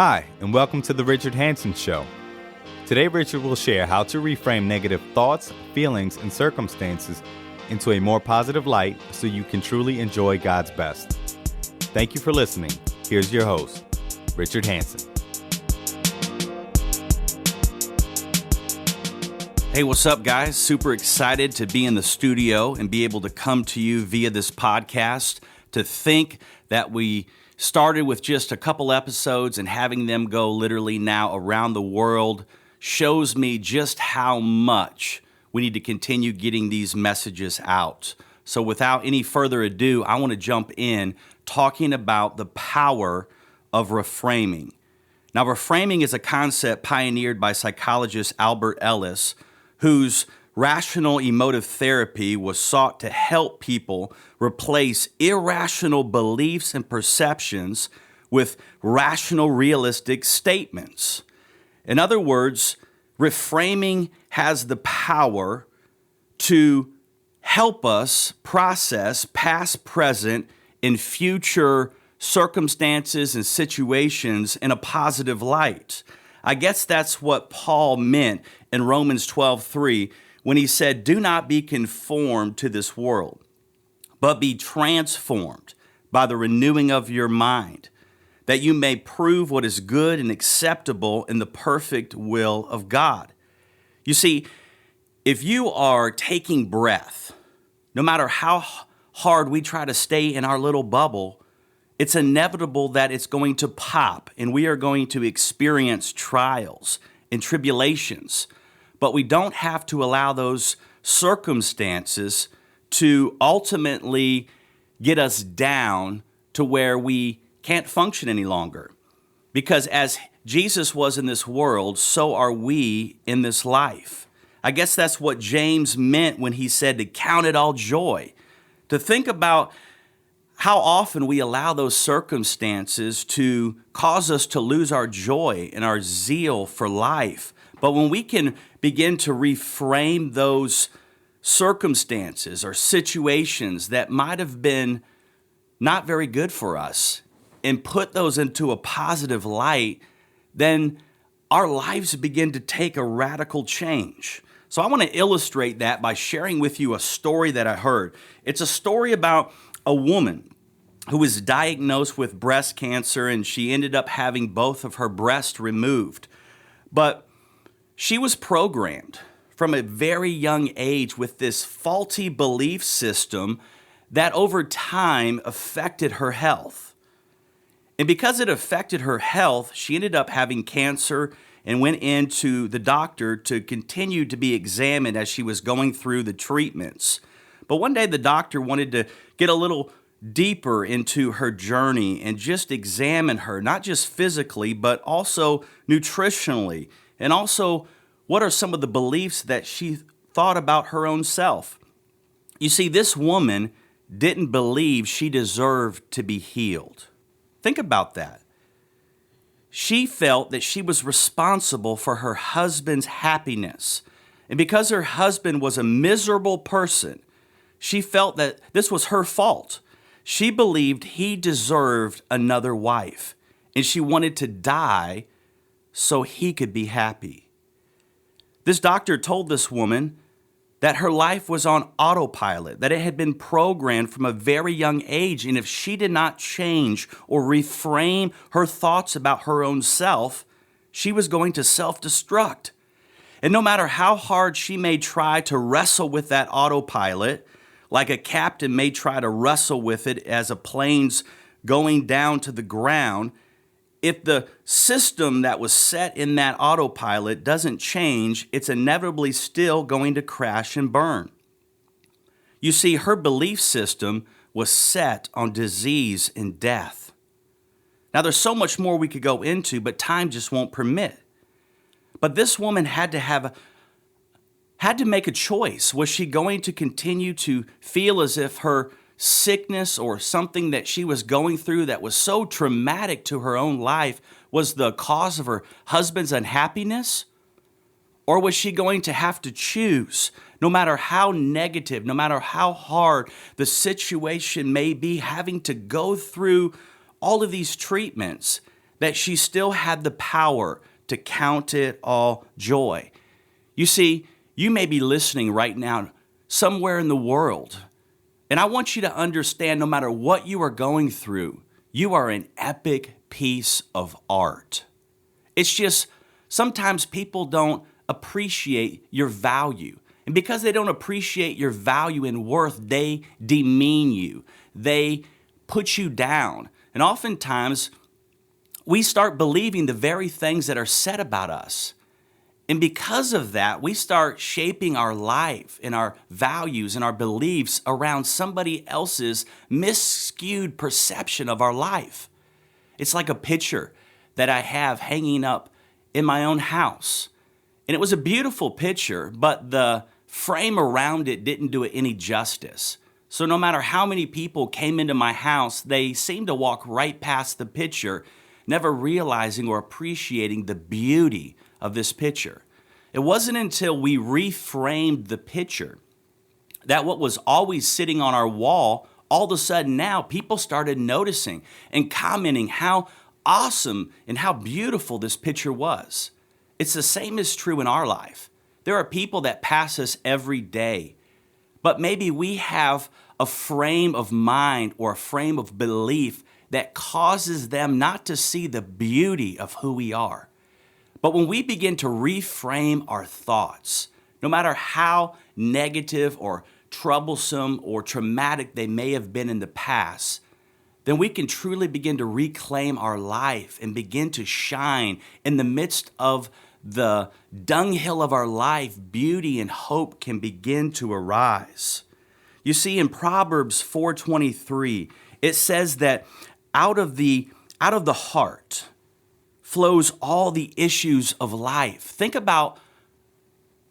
Hi, and welcome to the Richard Hanson Show. Today, Richard will share how to reframe negative thoughts, feelings, and circumstances into a more positive light so you can truly enjoy God's best. Thank you for listening. Here's your host, Richard Hanson. Hey, what's up, guys? Super excited to be in the studio and be able to come to you via this podcast. To think that we started with just a couple episodes and having them go literally now around the world shows me just how much we need to continue getting these messages out. So without any further ado, I want to jump in talking about the power of reframing. Now, reframing is a concept pioneered by psychologist Albert Ellis, whose rational emotive therapy was sought to help people replace irrational beliefs and perceptions with rational, realistic statements. In other words, reframing has the power to help us process past, present, and future circumstances and situations in a positive light. I guess that's what Paul meant in Romans 12:3 when he said, "Do not be conformed to this world, but be transformed by the renewing of your mind, that you may prove what is good and acceptable in the perfect will of God." You see, if you are taking breath, no matter how hard we try to stay in our little bubble, it's inevitable that it's going to pop and we are going to experience trials and tribulations. But we don't have to allow those circumstances to ultimately get us down to where we can't function any longer. Because as Jesus was in this world, so are we in this life. I guess that's what James meant when he said to count it all joy. To think about how often we allow those circumstances to cause us to lose our joy and our zeal for life. But when we can begin to reframe those circumstances or situations that might have been not very good for us and put those into a positive light, then our lives begin to take a radical change. So I want to illustrate that by sharing with you a story that I heard. It's a story about a woman who was diagnosed with breast cancer, and she ended up having both of her breasts removed. But she was programmed from a very young age with this faulty belief system that over time affected her health. And because it affected her health, she ended up having cancer and went into the doctor to continue to be examined as she was going through the treatments. But one day the doctor wanted to get a little deeper into her journey and just examine her, not just physically, but also nutritionally. And also, what are some of the beliefs that she thought about her own self? You see, this woman didn't believe she deserved to be healed. Think about that. She felt that she was responsible for her husband's happiness. And because her husband was a miserable person, she felt that this was her fault. She believed he deserved another wife, and she wanted to die so he could be happy. This doctor told this woman that her life was on autopilot, that it had been programmed from a very young age, and if she did not change or reframe her thoughts about her own self, she was going to self-destruct. And no matter how hard she may try to wrestle with that autopilot, like a captain may try to wrestle with it as a plane's going down to the ground, if the system that was set in that autopilot doesn't change, it's inevitably still going to crash and burn. You see, her belief system was set on disease and death. Now, there's so much more we could go into, but time just won't permit. But this woman had to make a choice. Was she going to continue to feel as if her sickness or something that she was going through that was so traumatic to her own life was the cause of her husband's unhappiness? Or was she going to have to choose, no matter how negative, no matter how hard the situation may be, having to go through all of these treatments, that she still had the power to count it all joy. You see, you may be listening right now somewhere in the world, and I want you to understand no matter what you are going through, you are an epic piece of art. It's just sometimes people don't appreciate your value. And because they don't appreciate your value and worth, they demean you. They put you down. And oftentimes, we start believing the very things that are said about us. And because of that, we start shaping our life and our values and our beliefs around somebody else's misskewed perception of our life. It's like a picture that I have hanging up in my own house. And it was a beautiful picture, but the frame around it didn't do it any justice. So no matter how many people came into my house, they seemed to walk right past the picture, never realizing or appreciating the beauty of this picture. It wasn't until we reframed the picture that what was always sitting on our wall, all of a sudden now people started noticing and commenting how awesome and how beautiful this picture was. It's the same is true in our life. There are people that pass us every day, but maybe we have a frame of mind or a frame of belief that causes them not to see the beauty of who we are. But when we begin to reframe our thoughts, no matter how negative or troublesome or traumatic they may have been in the past, then we can truly begin to reclaim our life and begin to shine in the midst of the dunghill of our life. Beauty and hope can begin to arise. You see, in Proverbs 4:23, it says that out of the heart flows all the issues of life. Think about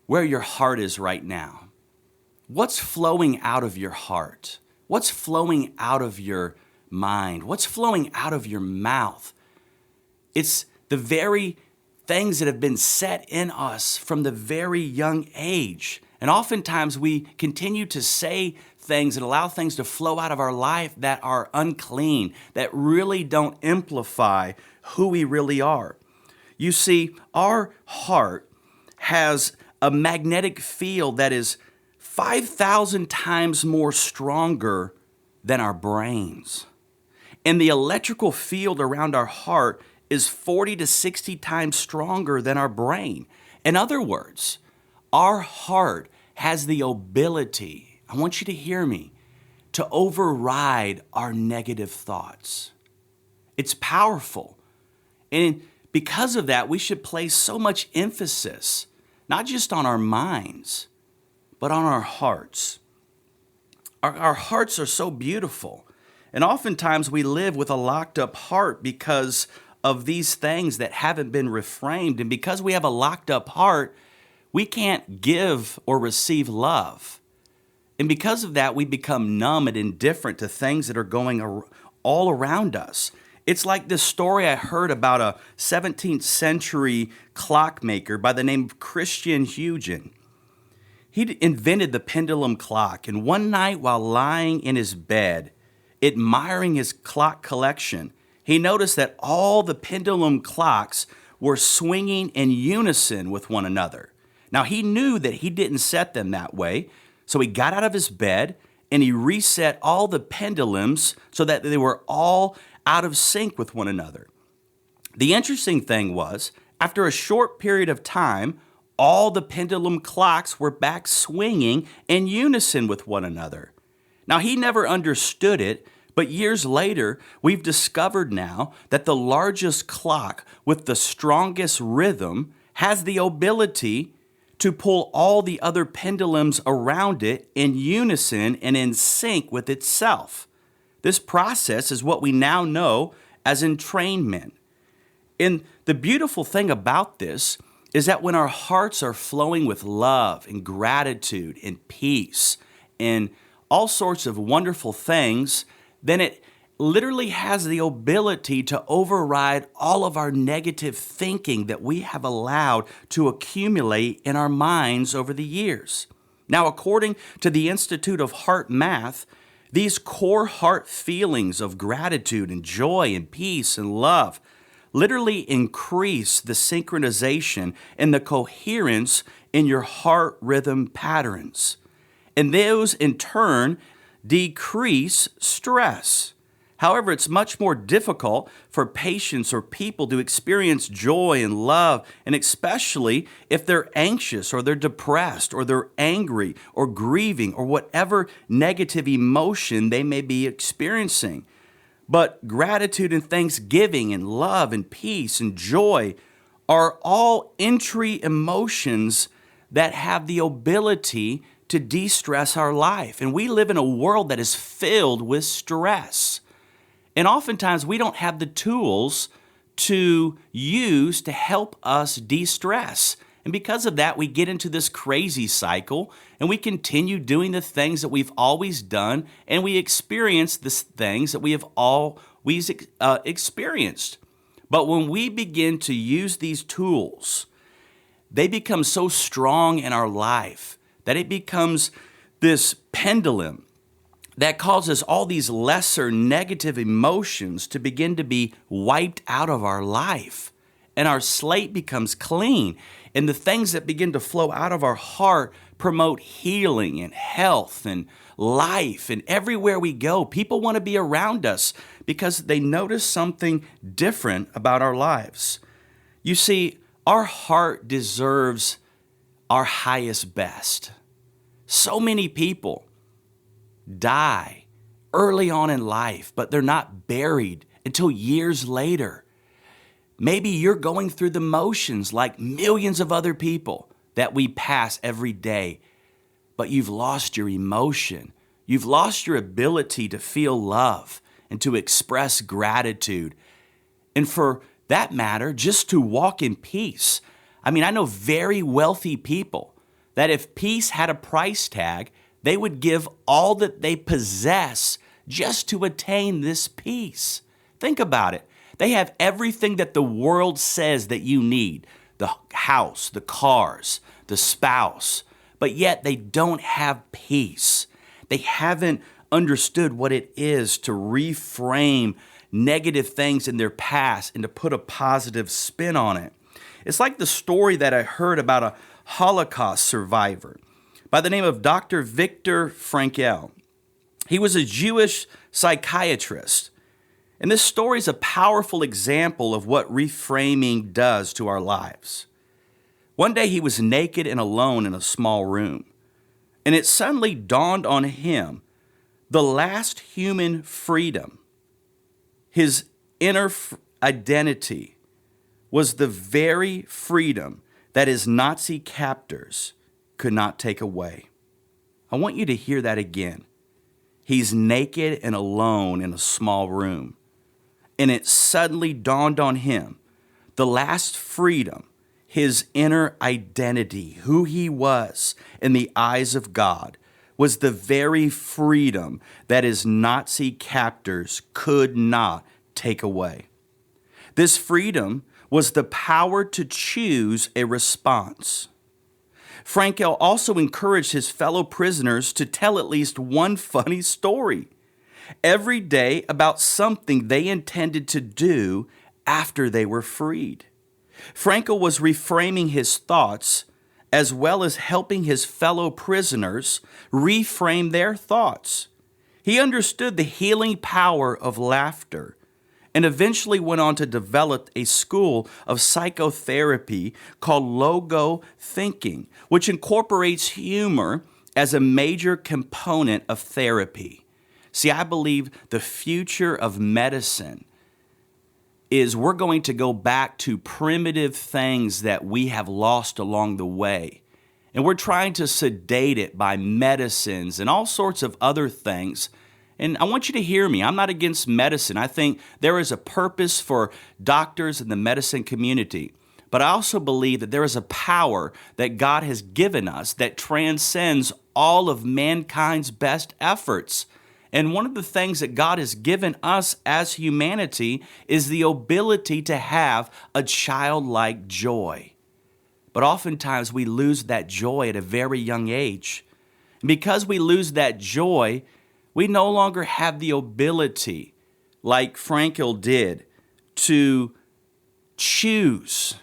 where your heart is right now. What's flowing out of your heart? What's flowing out of your mind? What's flowing out of your mouth? It's the very things that have been set in us from the very young age. And oftentimes we continue to say things and allow things to flow out of our life that are unclean, that really don't amplify who we really are. You see, our heart has a magnetic field that is 5,000 times more stronger than our brains. And the electrical field around our heart is 40 to 60 times stronger than our brain. In other words, our heart has the ability, I want you to hear me, to override our negative thoughts. It's powerful. And because of that, we should place so much emphasis, not just on our minds, but on our hearts. Our hearts are so beautiful. And oftentimes we live with a locked up heart because of these things that haven't been reframed. And because we have a locked up heart, we can't give or receive love. And because of that, we become numb and indifferent to things that are going all around us. It's like this story I heard about a 17th century clockmaker by the name of Christian Huygens. He invented the pendulum clock, and one night while lying in his bed, admiring his clock collection, he noticed that all the pendulum clocks were swinging in unison with one another. Now, he knew that he didn't set them that way, so he got out of his bed and he reset all the pendulums so that they were all out of sync with one another. The interesting thing was, after a short period of time, all the pendulum clocks were back swinging in unison with one another. Now, he never understood it, but years later, we've discovered now that the largest clock with the strongest rhythm has the ability to pull all the other pendulums around it in unison and in sync with itself. This process is what we now know as entrainment. And the beautiful thing about this is that when our hearts are flowing with love and gratitude and peace and all sorts of wonderful things, then it literally has the ability to override all of our negative thinking that we have allowed to accumulate in our minds over the years. Now, according to the Institute of Heart Math, these core heart feelings of gratitude and joy and peace and love literally increase the synchronization and the coherence in your heart rhythm patterns. And those in turn decrease stress. However, it's much more difficult for patients or people to experience joy and love, and especially if they're anxious or they're depressed or they're angry or grieving or whatever negative emotion they may be experiencing. But gratitude and thanksgiving and love and peace and joy are all entry emotions that have the ability to de-stress our life. And we live in a world that is filled with stress. And oftentimes we don't have the tools to use to help us de-stress. And because of that, we get into this crazy cycle and we continue doing the things that we've always done, and we experience the things that we have always experienced. But when we begin to use these tools, they become so strong in our life that it becomes this pendulum that causes all these lesser negative emotions to begin to be wiped out of our life. And our slate becomes clean. And the things that begin to flow out of our heart promote healing and health and life. And everywhere we go, people want to be around us because they notice something different about our lives. You see, our heart deserves our highest best. So many people die early on in life, but they're not buried until years later. Maybe you're going through the motions like millions of other people that we pass every day, but you've lost your emotion. You've lost your ability to feel love and to express gratitude. And for that matter, just to walk in peace. I mean, I know very wealthy people that if peace had a price tag, they would give all that they possess just to attain this peace. Think about it. They have everything that the world says that you need: the house, the cars, the spouse, but yet they don't have peace. They haven't understood what it is to reframe negative things in their past and to put a positive spin on it. It's like the story that I heard about a Holocaust survivor by the name of Dr. Viktor Frankl. He was a Jewish psychiatrist. And this story is a powerful example of what reframing does to our lives. One day he was naked and alone in a small room, and it suddenly dawned on him the last human freedom, his inner identity, was the very freedom that his Nazi captors could not take away. I want you to hear that again. He's naked and alone in a small room, and it suddenly dawned on him the last freedom, his inner identity, who he was in the eyes of God, was the very freedom that his Nazi captors could not take away. This freedom was the power to choose a response. Frankl also encouraged his fellow prisoners to tell at least one funny story every day about something they intended to do after they were freed. Frankl was reframing his thoughts as well as helping his fellow prisoners reframe their thoughts. He understood the healing power of laughter and eventually went on to develop a school of psychotherapy called logo thinking, which incorporates humor as a major component of therapy. See, I believe the future of medicine is we're going to go back to primitive things that we have lost along the way. And we're trying to sedate it by medicines and all sorts of other things. And I want you to hear me. I'm not against medicine. I think there is a purpose for doctors in the medicine community. But I also believe that there is a power that God has given us that transcends all of mankind's best efforts. And one of the things that God has given us as humanity is the ability to have a childlike joy. But oftentimes we lose that joy at a very young age. And because we lose that joy, we no longer have the ability, like Frankl did, to choose,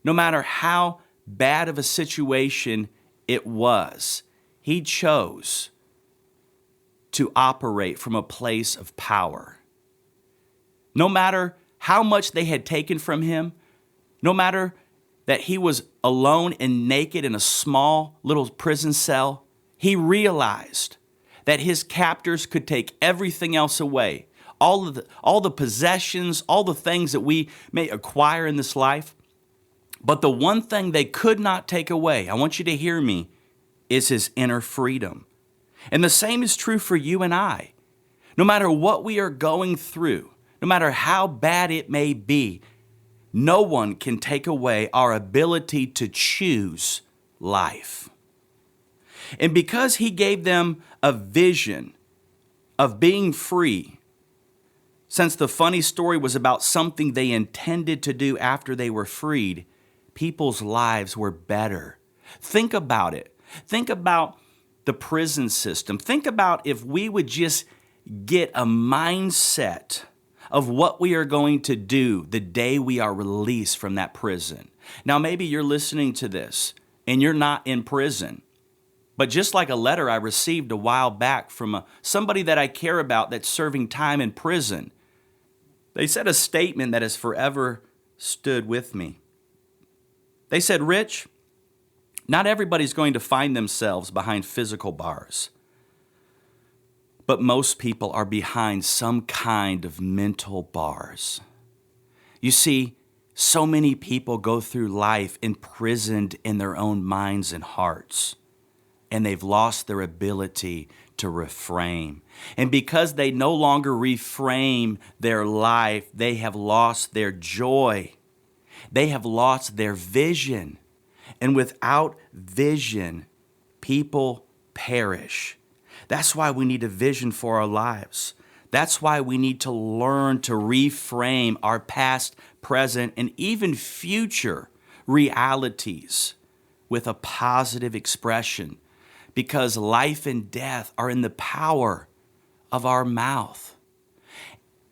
no matter how bad of a situation it was, he chose to operate from a place of power. No matter how much they had taken from him, no matter that he was alone and naked in a small little prison cell, he realized that his captors could take everything else away, all the possessions, all the things that we may acquire in this life. But the one thing they could not take away, I want you to hear me, is his inner freedom. And the same is true for you and I. No matter what we are going through, no matter how bad it may be, no one can take away our ability to choose life. And because he gave them a vision of being free, since the funny story was about something they intended to do after they were freed, people's lives were better. Think about it. Think about the prison system. Think about if we would just get a mindset of what we are going to do the day we are released from that prison. Now, maybe you're listening to this and you're not in prison, but just like a letter I received a while back from somebody that I care about that's serving time in prison, they said a statement that has forever stood with me. They said, Rich, not everybody's going to find themselves behind physical bars, but most people are behind some kind of mental bars. You see, so many people go through life imprisoned in their own minds and hearts, and they've lost their ability to reframe. And because they no longer reframe their life, they have lost their joy. They have lost their vision. And without vision, people perish. That's why we need a vision for our lives. That's why we need to learn to reframe our past, present, and even future realities with a positive expression, because life and death are in the power of our mouth.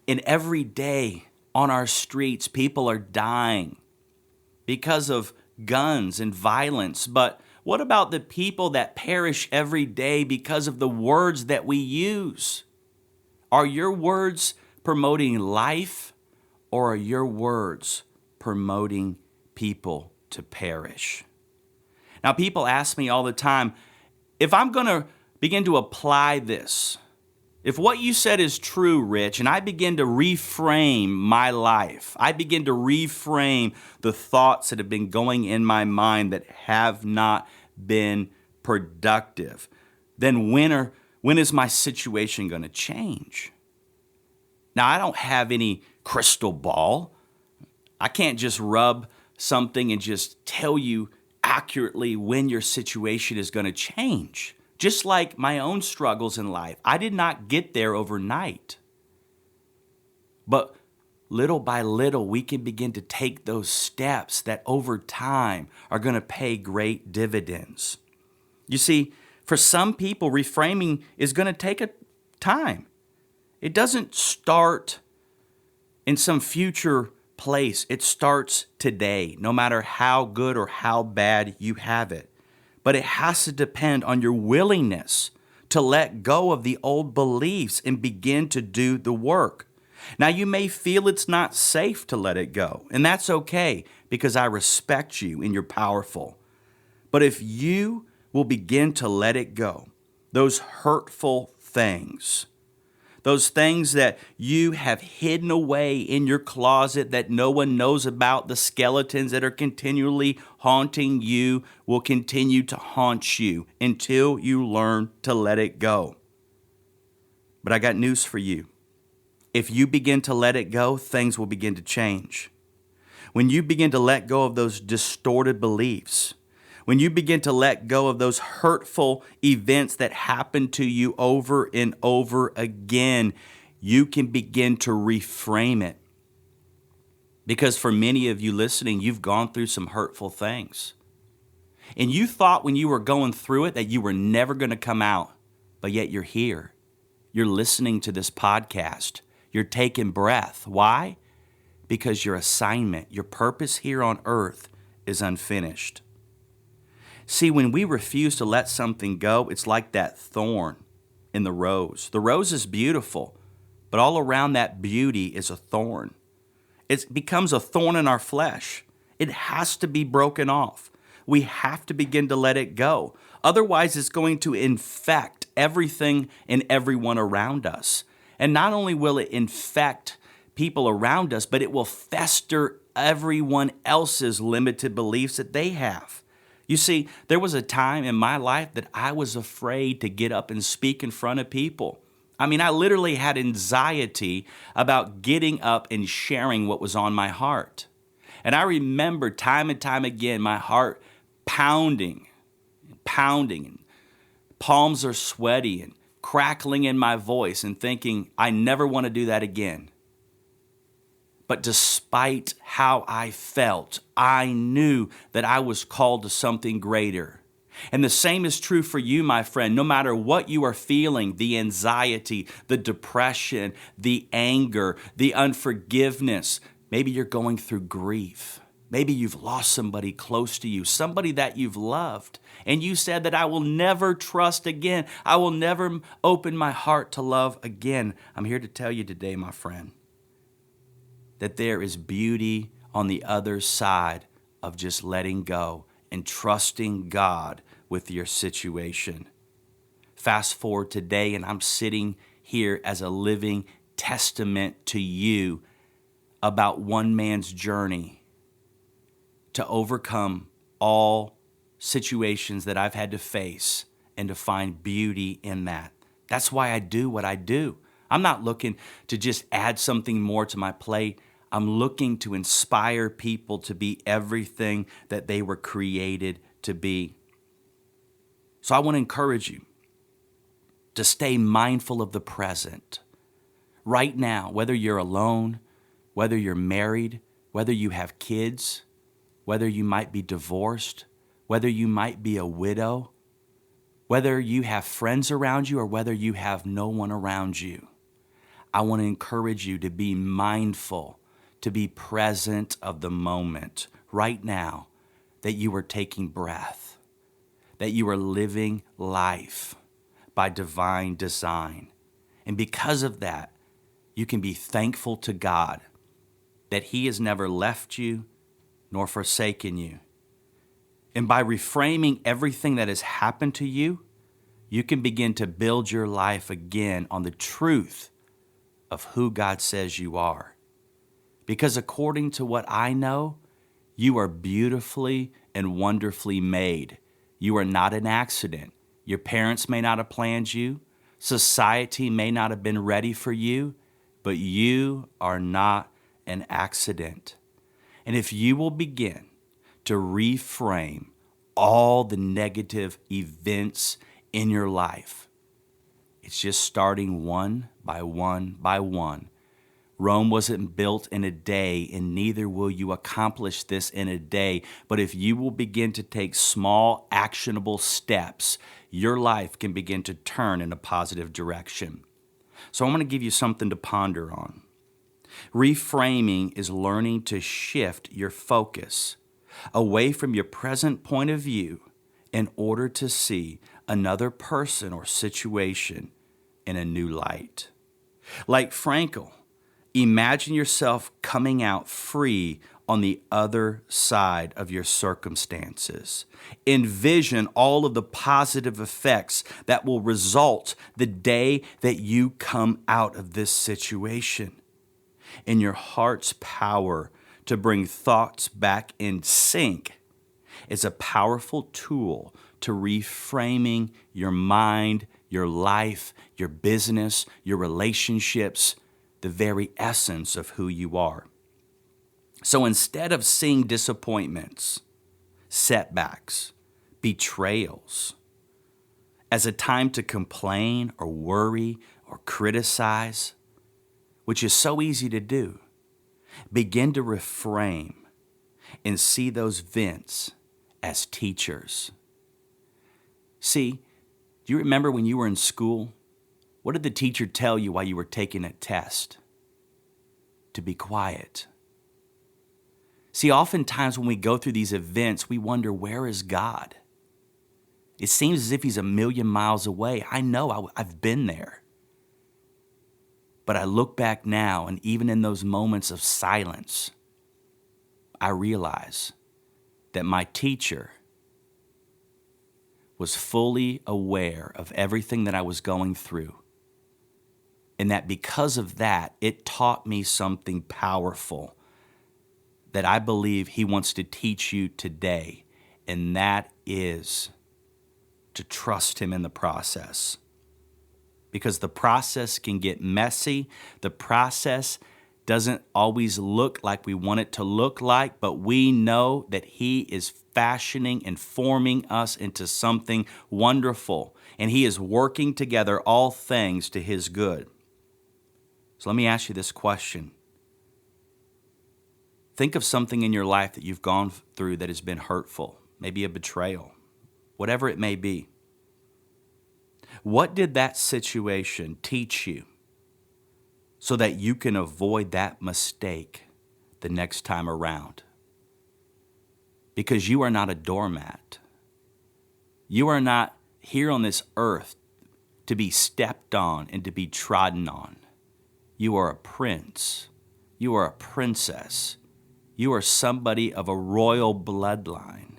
And every day on our streets, people are dying because of guns and violence. But what about the people that perish every day because of the words that we use? Are your words promoting life, or are your words promoting people to perish? Now, people ask me all the time, if I'm going to begin to apply this, if what you said is true, Rich, and I begin to reframe my life, I begin to reframe the thoughts that have been going in my mind that have not been productive, then when is my situation going to change? Now, I don't have any crystal ball. I can't just rub something and just tell you accurately when your situation is going to change. Just like my own struggles in life, I did not get there overnight. But little by little, we can begin to take those steps that over time are going to pay great dividends. You see, for some people, reframing is going to take a time. It doesn't start in some future place. It starts today, no matter how good or how bad you have it. But it has to depend on your willingness to let go of the old beliefs and begin to do the work. Now, you may feel it's not safe to let it go, and that's okay, because I respect you and you're powerful. But if you will begin to let it go, those hurtful things, those things that you have hidden away in your closet that no one knows about, the skeletons that are continually haunting you will continue to haunt you until you learn to let it go. But I got news for you. If you begin to let it go, things will begin to change. When you begin to let go of those distorted beliefs, when you begin to let go of those hurtful events that happen to you over and over again, you can begin to reframe it. Because for many of you listening, you've gone through some hurtful things. And you thought when you were going through it that you were never going to come out, but yet you're here. You're listening to this podcast. You're taking breath. Why? because your assignment, your purpose here on earth is unfinished. See, when we refuse to let something go, it's like that thorn in the rose. The rose is beautiful, but all around that beauty is a thorn. It becomes a thorn in our flesh. It has to be broken off. We have to begin to let it go. Otherwise, it's going to infect everything and everyone around us. And not only will it infect people around us, but it will fester everyone else's limited beliefs that they have. You see, there was a time in my life that I was afraid to get up and speak in front of people. I mean, I literally had anxiety about getting up and sharing what was on my heart. And I remember time and time again, my heart pounding, and palms are sweaty and crackling in my voice and thinking, I never want to do that again. But despite how I felt, I knew that I was called to something greater. And the same is true for you, my friend. No matter what you are feeling, the anxiety, the depression, the anger, the unforgiveness, maybe you're going through grief. Maybe you've lost somebody close to you, somebody that you've loved. And you said that I will never trust again. I will never open my heart to love again. I'm here to tell you today, my friend, that there is beauty on the other side of just letting go and trusting God with your situation. Fast forward today, and I'm sitting here as a living testament to you about one man's journey to overcome all situations that I've had to face and to find beauty in that. That's why I do what I do. I'm not looking to just add something more to my plate. I'm looking to inspire people to be everything that they were created to be. So I want to encourage you to stay mindful of the present. Right now, whether you're alone, whether you're married, whether you have kids, whether you might be divorced, whether you might be a widow, whether you have friends around you or whether you have no one around you, I want to encourage you to be mindful, to be present of the moment right now that you are taking breath, that you are living life by divine design. And because of that, you can be thankful to God that He has never left you nor forsaken you. And by reframing everything that has happened to you, you can begin to build your life again on the truth of who God says you are. Because according to what I know, you are beautifully and wonderfully made. You are not an accident. Your parents may not have planned you. Society may not have been ready for you, but you are not an accident. And if you will begin to reframe all the negative events in your life, it's just starting one by one by one. Rome wasn't built in a day, and neither will you accomplish this in a day. But if you will begin to take small, actionable steps, your life can begin to turn in a positive direction. So I'm going to give you something to ponder on. Reframing is learning to shift your focus away from your present point of view in order to see another person or situation in a new light. Like Frankel, imagine yourself coming out free on the other side of your circumstances. Envision all of the positive effects that will result the day that you come out of this situation. In your heart's power to bring thoughts back in sync is a powerful tool to reframing your mind, your life, your business, your relationships, the very essence of who you are. So instead of seeing disappointments, setbacks, betrayals as a time to complain or worry or criticize, which is so easy to do, begin to reframe and see those events as teachers. See, do you remember when you were in school? What did the teacher tell you while you were taking a test? To be quiet. See, oftentimes when we go through these events, we wonder, where is God? It seems as if he's a million miles away. I know, I've been there. But I look back now, and even in those moments of silence, I realize that my teacher was fully aware of everything that I was going through. And that because of that, it taught me something powerful that I believe he wants to teach you today. And that is to trust him in the process. Because the process can get messy. The process doesn't always look like we want it to look like, but we know that he is fashioning and forming us into something wonderful. And he is working together all things to his good. So let me ask you this question. Think of something in your life that you've gone through that has been hurtful, maybe a betrayal, whatever it may be. What did that situation teach you so that you can avoid that mistake the next time around? Because you are not a doormat. You are not here on this earth to be stepped on and to be trodden on. You are a prince. You are a princess. You are somebody of a royal bloodline.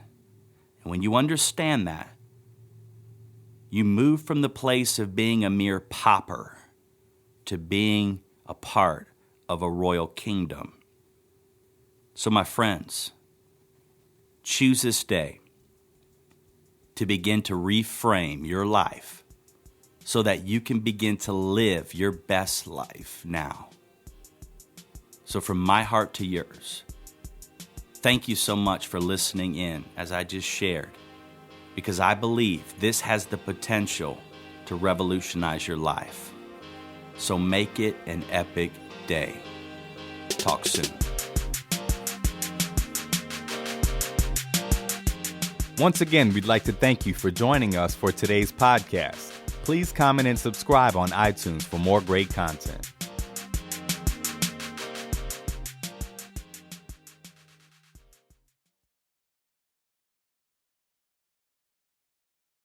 And when you understand that, you move from the place of being a mere pauper to being a part of a royal kingdom. So my friends, choose this day to begin to reframe your life so that you can begin to live your best life now. So from my heart to yours, thank you so much for listening in as I just shared, because I believe this has the potential to revolutionize your life. So make it an epic day. Talk soon. Once again, we'd like to thank you for joining us for today's podcast. Please comment and subscribe on iTunes for more great content.